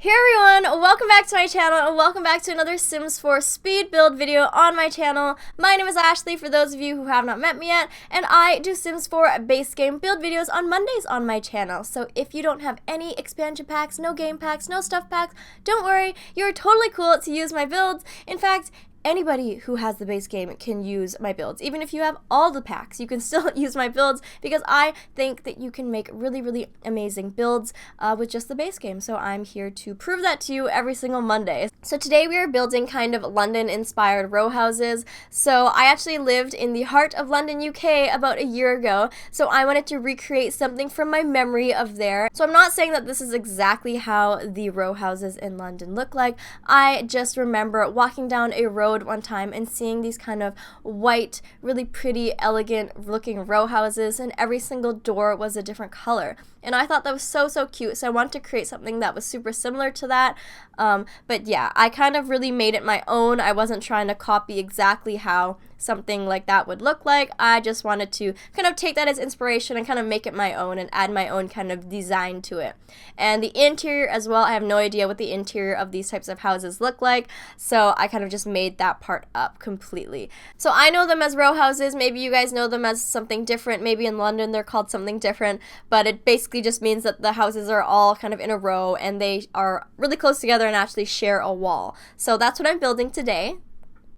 Hey everyone, welcome back to my channel and welcome back to another Sims 4 speed build video on my channel. My name is Ashley for those of you who have not met me yet, and I do Sims 4 base game build videos on Mondays on my channel. So if you don't have any expansion packs, no game packs, no stuff packs, don't worry, you're totally cool to use my builds. In fact, anybody who has the base game can use my builds. Even if you have all the packs, you can still use my builds because I think that you can make really amazing builds with just the base game. So I'm here to prove that to you every single Monday. So today we are building kind of London-inspired row houses. So I actually lived in the heart of London, UK about a year ago. So I wanted to recreate something from my memory of there. So I'm not saying that this is exactly how the row houses in London look like. I just remember walking down a road one time and seeing these kind of white, really pretty, elegant looking row houses, and every single door was a different color. And I thought that was so cute, so I wanted to create something that was super similar to that. But yeah, I kind of really made it my own. I wasn't trying to copy exactly how something like that would look like. I just wanted to kind of take that as inspiration and kind of make it my own and add my own kind of design to it. And the interior as well, I have no idea what the interior of these types of houses look like, so I kind of just made that part up completely. So I know them as row houses. Maybe you guys know them as something different. Maybe in London they're called something different, but it basically just means that the houses are all kind of in a row and they are really close together and actually share a wall. So that's what I'm building today.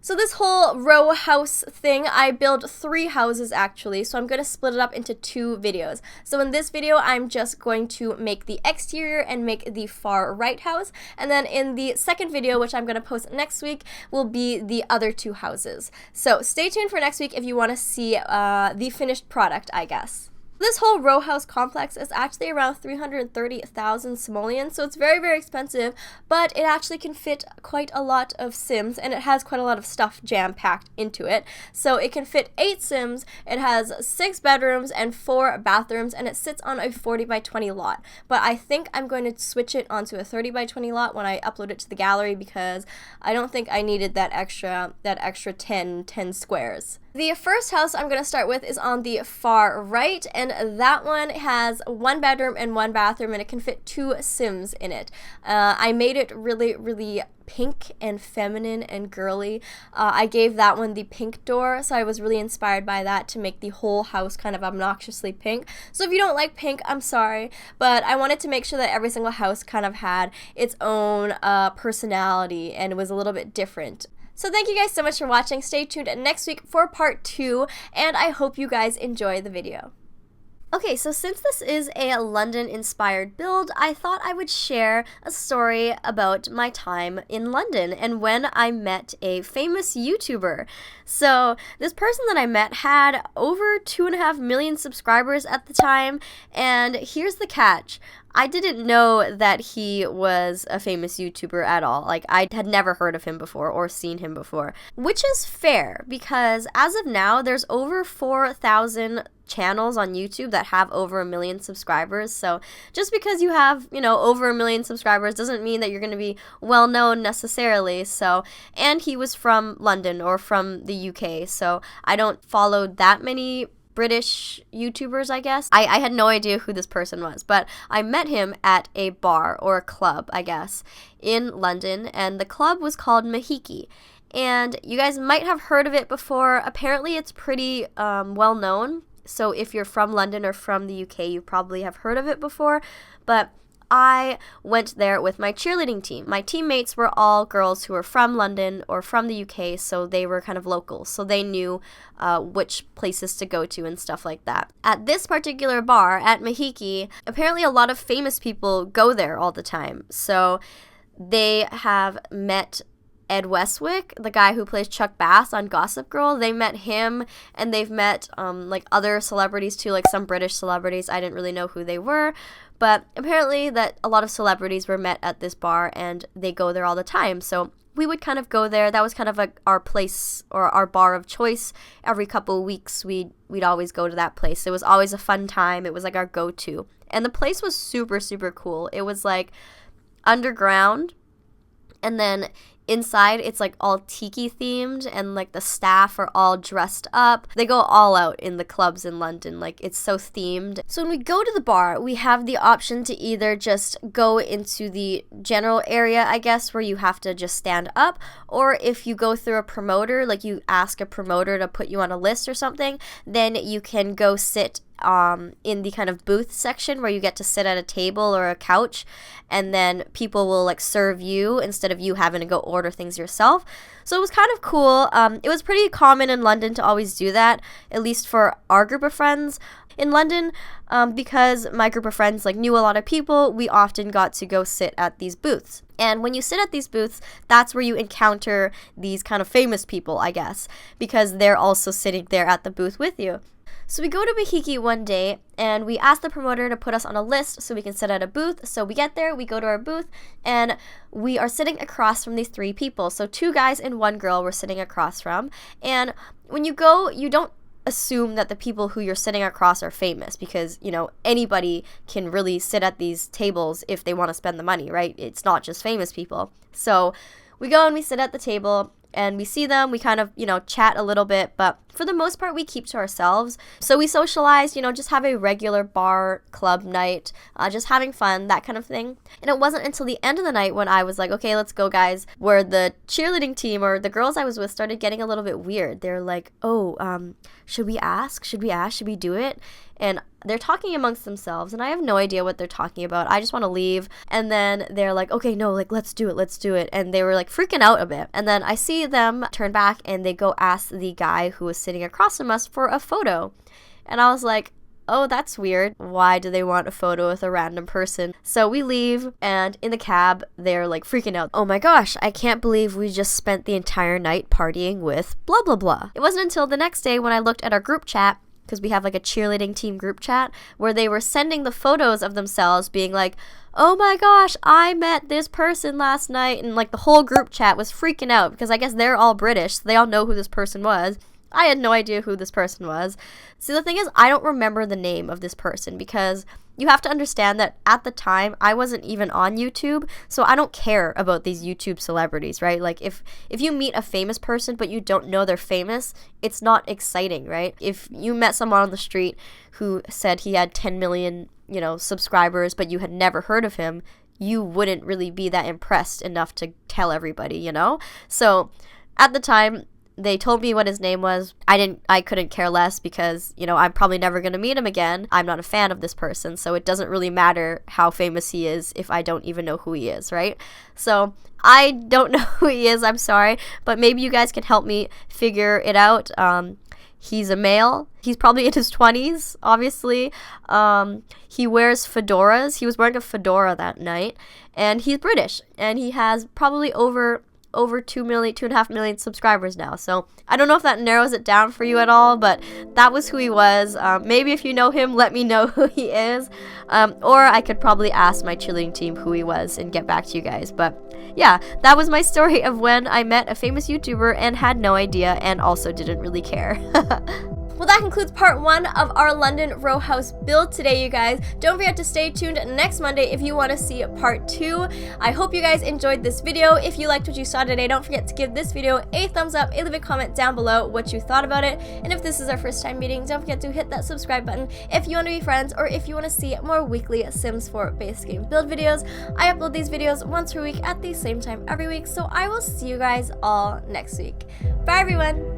So this whole row house thing, I build 3 houses actually, so I'm going to split it up into 2 videos. So in this video, I'm just going to make the exterior and make the far right house, and then in the second video, which I'm going to post next week, will be the other 2 houses. So stay tuned for next week if you want to see the finished product, I guess. This whole row house complex is actually around 330,000 simoleons, so it's very expensive, but it actually can fit quite a lot of Sims, and it has quite a lot of stuff jam-packed into it. So it can fit 8 Sims, it has 6 bedrooms and 4 bathrooms, and it sits on a 40 by 20 lot. But I think I'm going to switch it onto a 30 by 20 lot when I upload it to the gallery because I don't think I needed that extra 10 squares. The first house I'm going to start with is on the far right, and that one has 1 bedroom and 1 bathroom, and it can fit 2 Sims in it. I made it really pink and feminine and girly. I gave that one the pink door, so I was really inspired by that to make the whole house kind of obnoxiously pink. So if you don't like pink, I'm sorry, but I wanted to make sure that every single house kind of had its own personality and was a little bit different. So thank you guys so much for watching. Stay tuned next week for part 2, and I hope you guys enjoy the video. Okay, so since this is a London-inspired build, I thought I would share a story about my time in London and when I met a famous YouTuber. So this person that I met had over 2.5 million subscribers at the time, and here's the catch. I didn't know that he was a famous YouTuber at all. Like, I had never heard of him before or seen him before, which is fair because as of now, there's over 4,000 channels on YouTube that have over 1 million subscribers. So just because you have, over 1 million subscribers doesn't mean that you're going to be well known necessarily. So, and he was from London or from the UK. So I don't follow that many British YouTubers, I guess. I had no idea who this person was, but I met him at a bar or a club, I guess, in London, and the club was called Mahiki. And you guys might have heard of it before. Apparently it's pretty well known. So if you're from London or from the UK, you probably have heard of it before, but I went there with my cheerleading team. My teammates were all girls who were from London or from the UK, so they were kind of locals, so they knew which places to go to and stuff like that. At this particular bar, at Mahiki, apparently a lot of famous people go there all the time, so they have met Ed Westwick, the guy who plays Chuck Bass on Gossip Girl. They met him, and they've met like other celebrities too, like some British celebrities. I didn't really know who they were, but apparently that a lot of celebrities were met at this bar, and they go there all the time. So we would kind of go there. That was kind of our place or our bar of choice. Every couple of weeks, we'd always go to that place. It was always a fun time. It was like our go-to, and the place was super cool. It was like underground. And then inside, it's like all tiki themed, and like the staff are all dressed up. They go all out in the clubs in London. Like, it's so themed. So when we go to the bar, we have the option to either just go into the general area, I guess, where you have to just stand up, or if you go through a promoter, like you ask a promoter to put you on a list or something, then you can go sit in the kind of booth section where you get to sit at a table or a couch, and then people will like serve you instead of you having to go order things yourself. So it was kind of cool. It was pretty common in London to always do that, at least for our group of friends. In London, because my group of friends like knew a lot of people, we often got to go sit at these booths. And when you sit at these booths, that's where you encounter these kind of famous people, I guess, because they're also sitting there at the booth with you. So we go to Bahiki one day, and we ask the promoter to put us on a list so we can sit at a booth. So we get there, we go to our booth, and we are sitting across from these 3 people. So 2 guys and 1 girl we're sitting across from. And when you go, you don't assume that the people who you're sitting across are famous, because, you know, anybody can really sit at these tables if they want to spend the money, right? It's not just famous people. So we go and we sit at the table, and we see them, we kind of, you know, chat a little bit, but for the most part, we keep to ourselves. So we socialize, you know, just have a regular bar club night, just having fun, that kind of thing. And it wasn't until the end of the night when I was like, okay, let's go, guys, where the cheerleading team or the girls I was with started getting a little bit weird. They're like, oh, should we ask? Should we ask? Should we do it? And they're talking amongst themselves, and I have no idea what they're talking about. I just want to leave. And then they're like, okay, no, like, let's do it. And they were like freaking out a bit. And then I see them turn back, and they go ask the guy who was sitting across from us for a photo. And I was like, oh, that's weird. Why do they want a photo with a random person? So we leave, and in the cab, they're like freaking out. Oh my gosh, I can't believe we just spent the entire night partying with blah, blah, blah. It wasn't until the next day when I looked at our group chat, because we have like a cheerleading team group chat, where they were sending the photos of themselves being like, oh my gosh, I met this person last night. And like the whole group chat was freaking out, because I guess they're all British, so they all know who this person was. I had no idea who this person was. See, the thing is, I don't remember the name of this person, because you have to understand that at the time, I wasn't even on YouTube, so I don't care about these YouTube celebrities, right? Like, if you meet a famous person, but you don't know they're famous, it's not exciting, right? If you met someone on the street who said he had 10 million, you know, subscribers, but you had never heard of him, you wouldn't really be that impressed enough to tell everybody, you know? So, at the time, they told me what his name was. I couldn't care less, because, you know, I'm probably never going to meet him again. I'm not a fan of this person, so it doesn't really matter how famous he is if I don't even know who he is, right? So I don't know who he is, I'm sorry, but maybe you guys can help me figure it out. He's a male. He's probably in his 20s, obviously. He wears fedoras. He was wearing a fedora that night, and he's British, and he has probably over 2.5 million subscribers now. So I don't know if that narrows it down for you at all, but that was who he was. Maybe if you know him, let me know who he is. Or I could probably ask my cheerleading team who he was and get back to you guys. But yeah, that was my story of when I met a famous YouTuber and had no idea, and also didn't really care. Well, that concludes part 1 of our London row house build today, you guys. Don't forget to stay tuned next Monday if you want to see part 2. I hope you guys enjoyed this video. If you liked what you saw today, don't forget to give this video a thumbs up and leave a comment down below what you thought about it. And if this is our first time meeting, don't forget to hit that subscribe button if you want to be friends, or if you want to see more weekly Sims 4 base game build videos. I upload these videos once per week at the same time every week, so I will see you guys all next week. Bye, everyone!